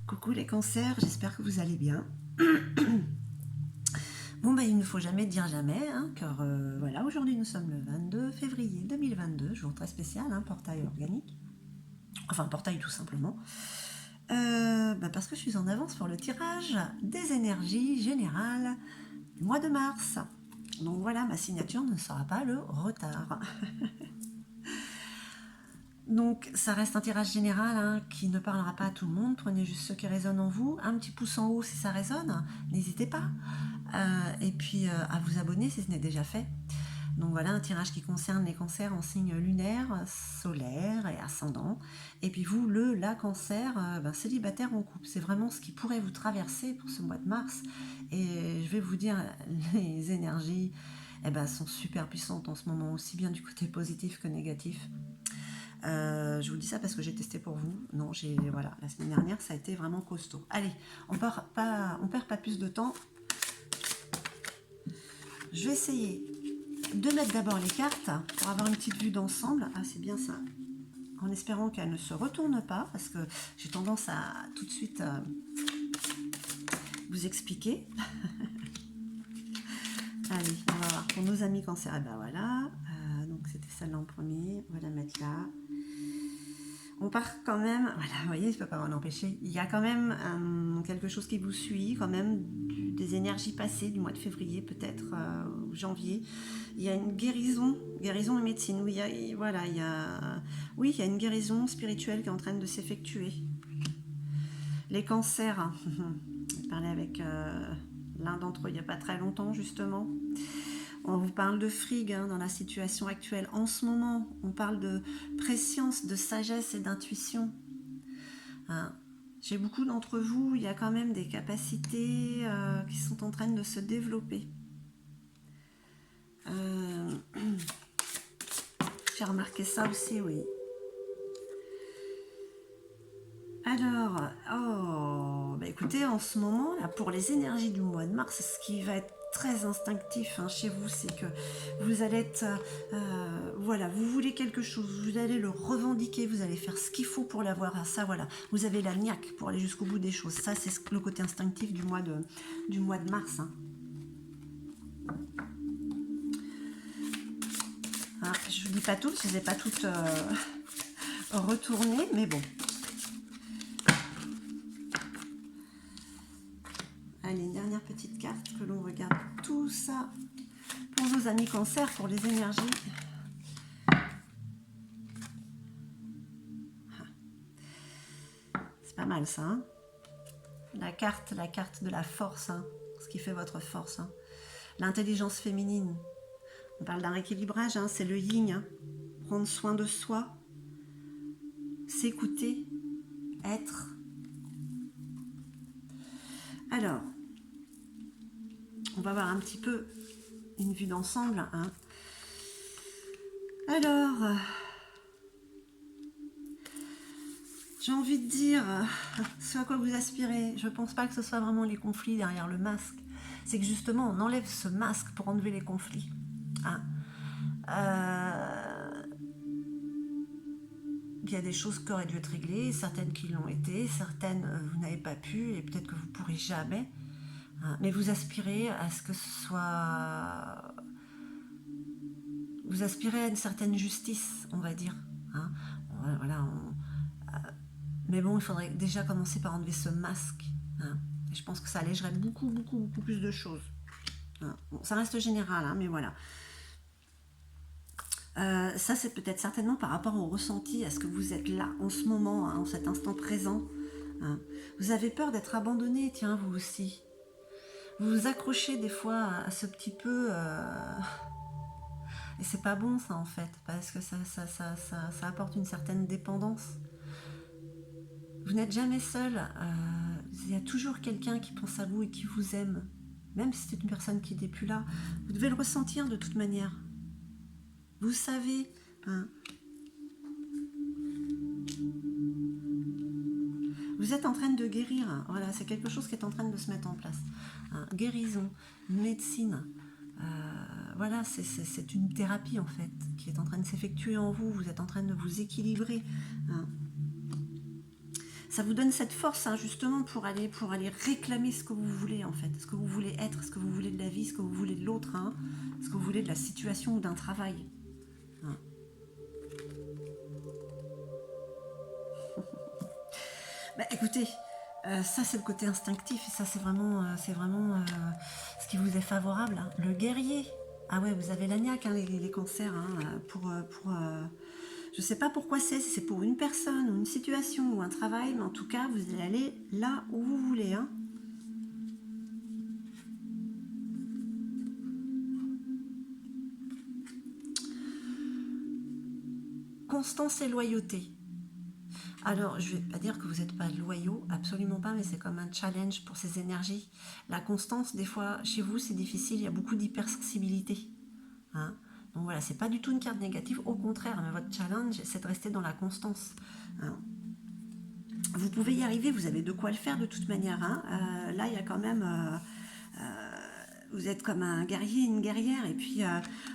Coucou les cancers, j'espère que vous allez bien. Bon, il ne faut jamais dire jamais, hein, car voilà, aujourd'hui nous sommes le 22 février 2022, jour très spécial, hein, portail organique. Enfin, portail tout simplement. Parce que je suis en avance pour le tirage des énergies générales du mois de mars. Donc voilà, ma signature ne sera pas le retard. Donc ça reste un tirage général, hein, qui ne parlera pas à tout le monde. Prenez juste ceux qui résonnent en vous. Un petit pouce en haut si ça résonne, n'hésitez pas. Et puis à vous abonner si ce n'est déjà fait. Donc voilà, un tirage qui concerne les cancers en signe lunaire, solaire et ascendant. Et puis vous, la cancer, célibataire en couple. C'est vraiment ce qui pourrait vous traverser pour ce mois de mars. Et je vais vous dire, les énergies sont super puissantes en ce moment, aussi bien du côté positif que négatif. Je vous dis ça parce que j'ai testé pour vous. Non, voilà, la semaine dernière, ça a été vraiment costaud. Allez, on perd pas plus de temps. Je vais essayer de mettre d'abord les cartes pour avoir une petite vue d'ensemble. Ah, c'est bien ça. En espérant qu'elle ne se retourne pas, parce que j'ai tendance à tout de suite vous expliquer. Allez, on va voir pour nos amis cancer. Ah voilà, donc c'était celle-là en premier. On va la mettre là. On part quand même, voilà, vous voyez, je ne peux pas m'en empêcher. Il y a quand même quelque chose qui vous suit, quand même, des énergies passées du mois de février, peut-être, ou janvier. Il y a une guérison et médecine, où il y a une guérison spirituelle qui est en train de s'effectuer. Les cancers, je parlais avec l'un d'entre eux il n'y a pas très longtemps, justement. On vous parle de frigue, hein, dans la situation actuelle. En ce moment, on parle de préscience, de sagesse et d'intuition. Hein. Chez beaucoup d'entre vous, il y a quand même des capacités qui sont en train de se développer. J'ai remarqué ça aussi, oui. Alors, écoutez, en ce moment, là, pour les énergies du mois de mars, ce qui va être très instinctif, hein, chez vous, c'est que vous allez être, voilà, vous voulez quelque chose, vous allez le revendiquer, vous allez faire ce qu'il faut pour l'avoir. Ça, voilà, vous avez la niaque pour aller jusqu'au bout des choses. Ça, c'est le côté instinctif du mois de mars. Hein. Ah, je vous dis pas toutes, je les ai pas toutes retournées, mais bon. Allez, une dernière petite carte que l'on regarde tout ça pour nos amis cancer, pour les énergies. C'est pas mal ça. Hein, la carte de la force, hein, ce qui fait votre force. Hein. L'intelligence féminine. On parle d'un rééquilibrage, hein, c'est le yin. Hein. Prendre soin de soi, s'écouter, être. Alors, on va voir un petit peu une vue d'ensemble. Hein. Alors, j'ai envie de dire ce à quoi vous aspirez. Je ne pense pas que ce soit vraiment les conflits derrière le masque. C'est que justement, on enlève ce masque pour enlever les conflits. Hein. Il y a des choses qui auraient dû être réglées, certaines qui l'ont été, certaines vous n'avez pas pu, et peut-être que vous ne pourrez jamais. Hein. Mais vous aspirez à ce que ce soit... Vous aspirez à une certaine justice, on va dire. Hein. Voilà, mais bon, il faudrait déjà commencer par enlever ce masque. Hein. Et je pense que ça allégerait beaucoup plus de choses. Hein. Bon, ça reste général, hein, mais voilà. Ça, c'est peut-être certainement par rapport au ressenti, à ce que vous êtes là, en ce moment, hein, en cet instant présent. Hein. Vous avez peur d'être abandonné, tiens, vous aussi. Vous vous accrochez des fois à ce petit peu... Et c'est pas bon, ça, en fait, parce que ça apporte une certaine dépendance. Vous n'êtes jamais seul. Il y a toujours quelqu'un qui pense à vous et qui vous aime. Même si c'est une personne qui n'est plus là. Vous devez le ressentir de toute manière. Vous savez. Hein. Vous êtes en train de guérir. Hein. Voilà, c'est quelque chose qui est en train de se mettre en place. Hein. Guérison, médecine. Voilà, c'est une thérapie en fait qui est en train de s'effectuer en vous. Vous êtes en train de vous équilibrer. Hein. ça vous donne cette force, hein, justement, pour aller réclamer ce que vous voulez, en fait. Ce que vous voulez être, ce que vous voulez de la vie, ce que vous voulez de l'autre, hein, ce que vous voulez de la situation ou d'un travail. Hein. Bah, écoutez, ça c'est le côté instinctif, et ça c'est vraiment, ce qui vous est favorable. Hein. Le guerrier. Ah ouais, vous avez l'agnac, hein, les cancers, hein, je sais pas pourquoi c'est, si c'est pour une personne, ou une situation, ou un travail, mais en tout cas, vous allez aller là où vous voulez. Hein. Constance et loyauté. Alors, je ne vais pas dire que vous n'êtes pas loyaux, absolument pas, mais c'est comme un challenge pour ces énergies. La constance, des fois, chez vous, c'est difficile, il y a beaucoup d'hypersensibilité. Hein. Donc voilà, c'est pas du tout une carte négative, au contraire, mais votre challenge, c'est de rester dans la constance. Hein. Vous pouvez y arriver, vous avez de quoi le faire de toute manière. Hein. Là, il y a quand même... vous êtes comme un guerrier, une guerrière, et puis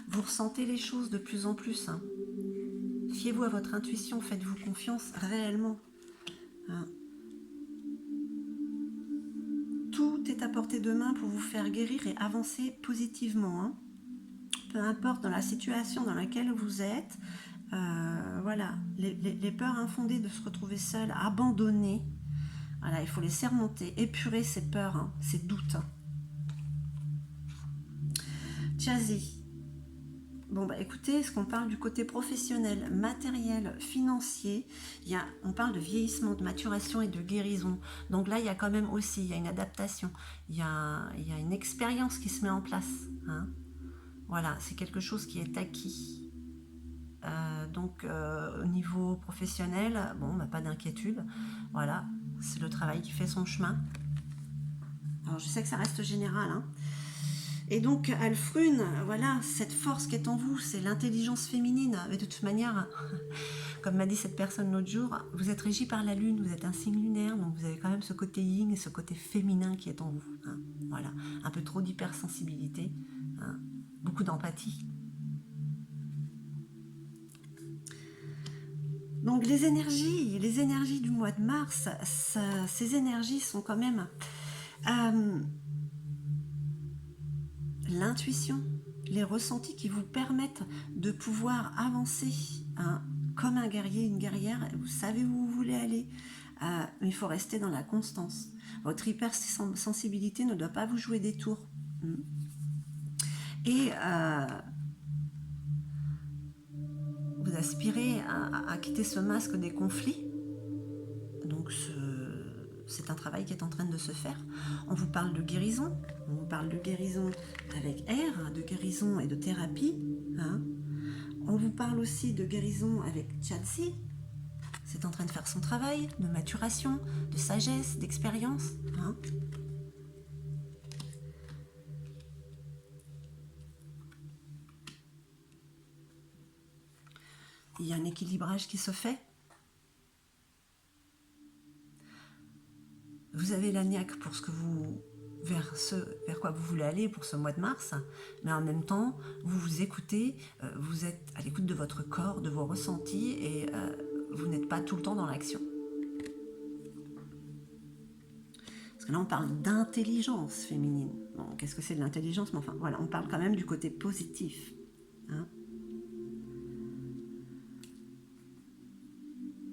vous ressentez les choses de plus en plus. Hein. Fiez-vous à votre intuition, faites-vous confiance réellement. Hein. Tout est à portée de main pour vous faire guérir et avancer positivement. Hein. Peu importe dans la situation dans laquelle vous êtes, voilà, les peurs infondées de se retrouver seul, abandonné, voilà, il faut les surmonter, épurer ces peurs, hein, ces doutes. Chazi. Bon, bah écoutez, est-ce qu'on parle du côté professionnel, matériel, financier, on parle de vieillissement, de maturation et de guérison. Donc là, il y a quand même aussi, il y a une adaptation, il y a une expérience qui se met en place. Hein. Voilà, c'est quelque chose qui est acquis. Donc au niveau professionnel, bon, bah, pas d'inquiétude. Voilà, c'est le travail qui fait son chemin. Alors je sais que ça reste général, hein. Et donc, Alfrune, voilà, cette force qui est en vous, c'est l'intelligence féminine. Mais de toute manière, comme m'a dit cette personne l'autre jour, vous êtes régi par la lune, vous êtes un signe lunaire, donc vous avez quand même ce côté yin et ce côté féminin qui est en vous. Hein. Voilà, un peu trop d'hypersensibilité, hein. Beaucoup d'empathie. Donc les énergies du mois de mars, ces énergies sont quand même... l'intuition, les ressentis qui vous permettent de pouvoir avancer, hein, comme un guerrier, une guerrière. Vous savez où vous voulez aller, mais il faut rester dans la constance. Votre hypersensibilité ne doit pas vous jouer des tours. Et vous aspirez à quitter ce masque des conflits. Donc c'est un travail qui est en train de se faire. On vous parle de guérison, on vous parle de guérison avec R, de guérison et de thérapie. Hein. On vous parle aussi de guérison avec Chazi. C'est en train de faire son travail, de maturation, de sagesse, d'expérience. Hein. Il y a un équilibrage qui se fait. Vous avez l'agnac pour vers quoi vous voulez aller pour ce mois de mars, mais en même temps, vous vous écoutez, vous êtes à l'écoute de votre corps, de vos ressentis, et vous n'êtes pas tout le temps dans l'action. Parce que là, on parle d'intelligence féminine. Bon, qu'est-ce que c'est de l'intelligence? Mais enfin, voilà, on parle quand même du côté positif. Hein.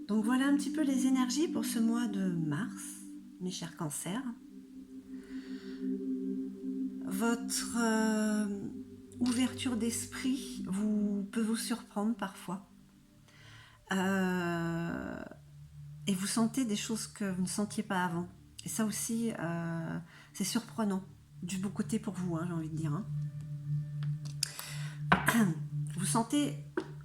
Donc voilà un petit peu les énergies pour ce mois de mars. Mes chers cancers, votre ouverture d'esprit peut vous surprendre parfois. Et vous sentez des choses que vous ne sentiez pas avant. Et ça aussi, c'est surprenant. Du beau côté pour vous, hein, j'ai envie de dire. Hein. Vous sentez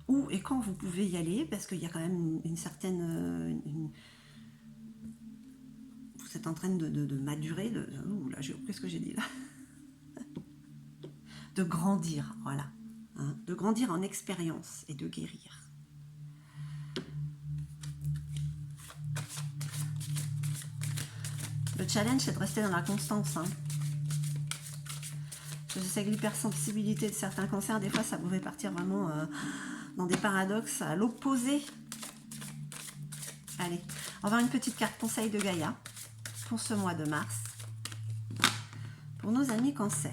où et quand vous pouvez y aller, parce qu'il y a quand même une certaine... vous êtes en train de madurer, qu'est-ce que j'ai dit là? De grandir, voilà. Hein, de grandir en expérience et de guérir. Le challenge, c'est de rester dans la constance. Hein. Je sais que l'hypersensibilité de certains cancers, des fois, ça pouvait partir vraiment dans des paradoxes à l'opposé. Allez, On va voir une petite carte conseil de Gaïa pour ce mois de mars. Pour nos amis Cancer.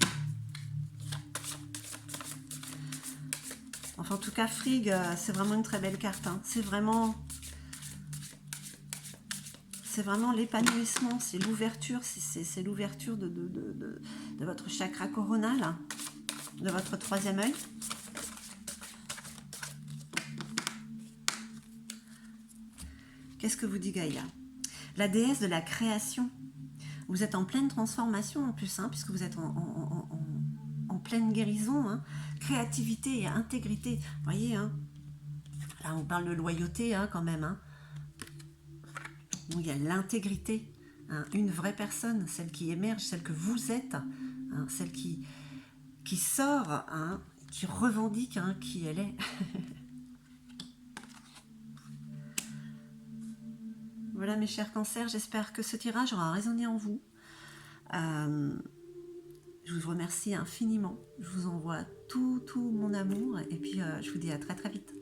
Enfin, en tout cas, Frigg, c'est vraiment une très belle carte. Hein. C'est vraiment l'épanouissement, c'est l'ouverture, c'est l'ouverture de votre chakra coronal, de votre troisième œil. Qu'est-ce que vous dit Gaïa? La déesse de la création. Vous êtes en pleine transformation en plus, hein, puisque vous êtes en pleine guérison, hein, créativité et intégrité. Vous voyez, hein, là on parle de loyauté hein, quand même. Hein. Donc, il y a l'intégrité, hein, une vraie personne, celle qui émerge, celle que vous êtes, hein, celle qui sort, hein, qui revendique hein, qui elle est. Voilà mes chers cancers, j'espère que ce tirage aura résonné en vous. Je vous remercie infiniment. Je vous envoie tout mon amour et puis je vous dis à très très vite.